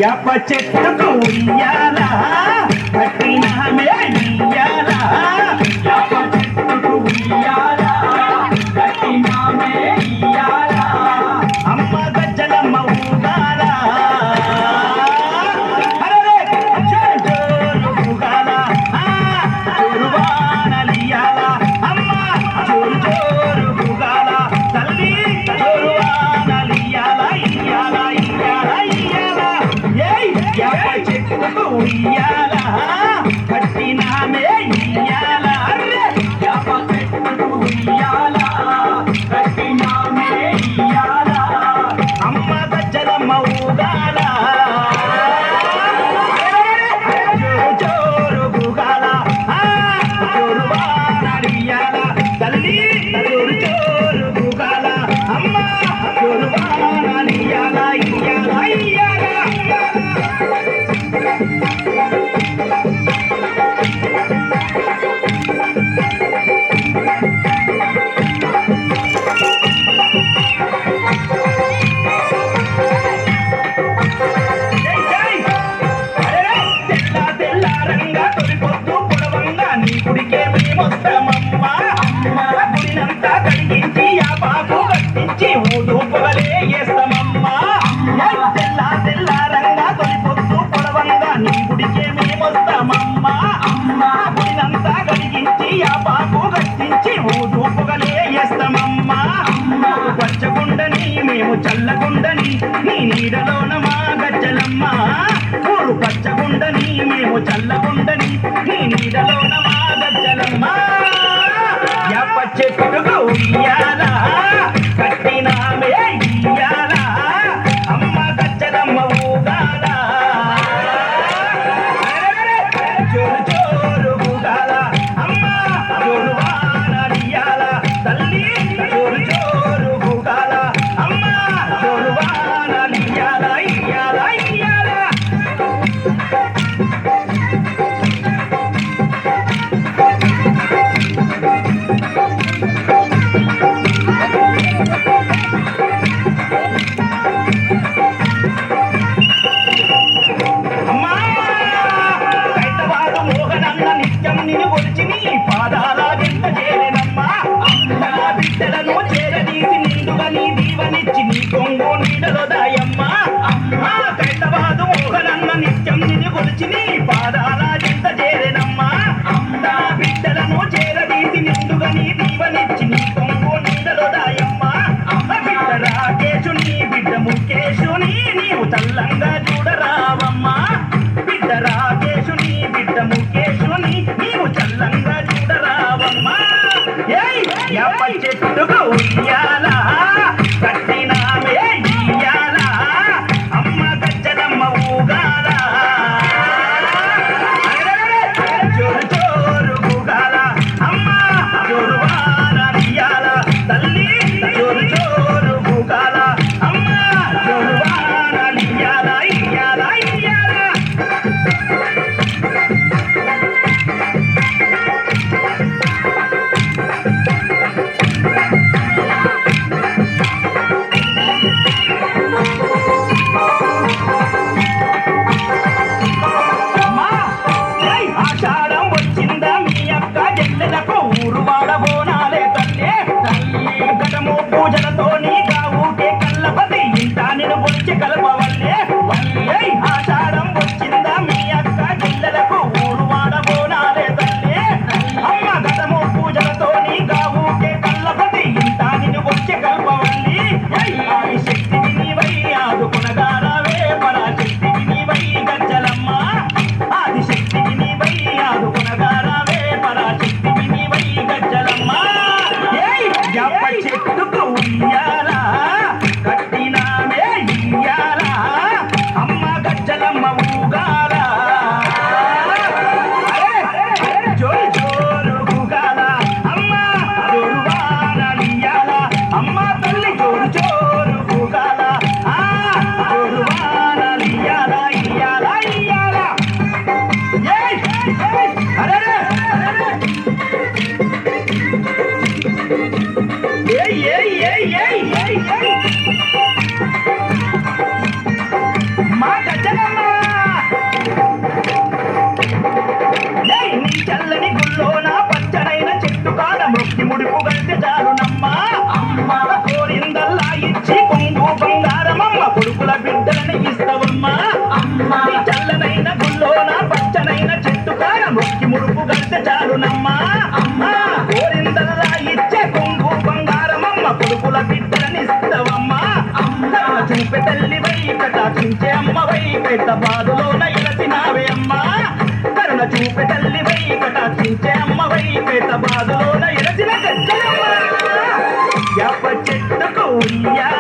యాప చెట్టుకు ఉయ్యాల కట్టినామే ఇయ్యాల యాప చెట్టుకు ఉయ్యాల కట్టినామే ఇయ్యాల అమ్మ గజ్జలమ్మ ఊగాల జోరు ఊగాల జోరువానలియాల అమ్మ జోరు జోరు ఊగాల తల్లి జోరువానలియాల ఇయ్యాల ఇయ్యాల ఇయ్యాల ఏయ్ యాప చెట్టుకు ఉయ్యాల కట్టినామే ఇయ్యాల అర్రే యాప చెట్టుకు ఉయ్యాల కట్టినామే ఇయ్యాల అమ్మ గజ్జలమ్మ ఊగాల జోరు జోరు ఊగాల జోరువానలియాల తల్లి జోరు జోరు ఊగాల అమ్మ జోరువానలియాల ఇయ్యాల ఇయ్యాల తెల్లారంగా తొలిపొద్దు పొడవంగా నీ గుడికే మేమొస్తామమ్మా గుడినంతా కడిగించి ఆ బాబు కట్టించి ఊదు పొగలే వేస్తామమ్మా తెల్లారంగా తొలిపొద్దు పొడవంగా నీ గుడికే మేమొస్తామమ్మా గుడినంతా కడిగించి ఆ బాబు కట్టించి ఊదు పొగలే వేస్తామమ్మా పచ్చగుండని మేము చల్లగుండని నీ నీడలోన మా గజ్జలమ్మ ఊరు పచ్చగుండని మేము చల్లగుండని నీ నీడలోన మా గజ్జలమ్మ యాప చెట్టుకు ఉయ్యాల కట్టినామే ఇయ్యాల అమ్మ గజ్జలమ్మ ఊగాల జోరు జోరు ఊగాల అమ్మ జోరువానలియాల తల్లి జోరు జోరు ఊగాల అమ్మ జోరువానలియాల ఇయ్యాల ఇయ్యాల అమ్మా కైతవాడు మోహనన్న నిత్యం నిన్ను కొలిచి నీ పాదాల గింత చేరేనమ్మా నా బిడ్డలను చేరదీసి నిండుగా నీ దీవనిచ్చి నీ కొంగు నీడలో దాయమ్మా అమ్మా కైతవాడు మోహనన్న నిత్యం నిన్ను కొలిచి నీ పాదాల గింత చేరేనమ్మా నా బిడ్డలను చేరదీసి నిండుగా నీ దీవనిచ్చి నీ కొంగు నీడలో దాయమ్మా బిడ్డ రాకేశుని బిడ్డ ముఖేశుని నీవు చల్లంగా చూడరావమ్మా బిడ్డ రాకేశుని బిడ్డ ముఖేశుని నీవు చల్లంగా చూడరావమ్మా ఏయ్ యాప చెట్టుకు ఉయ్యాల కట్టినామే ఇయ్యాల అమ్మ గజ్జలమ్మ ఊగాల జోరు జోరు ఊగాల అమ్మ జోరువానలియాల తల్లి జోరు జోరు ఊగాల అమ్మ జోరువానలియాల ఇయ్యాల ఇయ్యాల అమ్మా ఏయ్ ఆషాఢం వచ్చిందా మీ అక్క జల్లెలకు ఊరు వాడబోనాలే తల్లి గటము పూజలతో నీ గావుకే కల్లపతి ఇంట నిన్ను వచ్చి కలపవల్లే ఏయ్ ఆషాఢం వచ్చిందా మీ అక్క జల్లెలకు ఊరు వాడబోనాలే తల్లి అమ్మ గటము పూజలతో నీ గావుకే కల్లపతి ఇంట నిన్ను వచ్చి కలపవల్లి ఆది శక్తివి నీవై ఆదుకునగారావే పరాశక్తివి నీవై గజ్జలమ్మ ఆది శక్తివి నీవై ఆదుకునగారావే పరాశక్తివి నీవై గజ్జలమ్మ ఏయ్ యాప చెట్టుకు ఉయ్యాల కట్టినామే ఇయ్యాల అమ్మ గజ్జలమ్మ ఊగాల జోరు జోరు ఊగాల అమ్మ జోరువానలియాల అమ్మ తల్లి జోరు జోరు ఊగాల జోరువానలియాల ఇయ్యాల ఇయ్యాల ఏయ్ అరే మా గజ్జలమ్మ నీ చల్లనైన గుల్లోన పచ్చనైన చెట్టు కాడ మొక్కి ముడుపు గడితే చాలునమ్మా కోరిందల్లా ఇచ్చే కొంగు బంగారమమ్మ కొడుకుల బిడ్డలనిస్తవమ్మా చూపే తల్లి వై కటాక్షించే అమ్మ వై పెద్ద బాధలోన ఇలసినావే అమ్మా కరుణ చూపే తల్లి వై కటాక్షించే అమ్మ వై పెద్ద బాధలోన ఇలసిన యాప చెట్టుకు ఉయ్యాల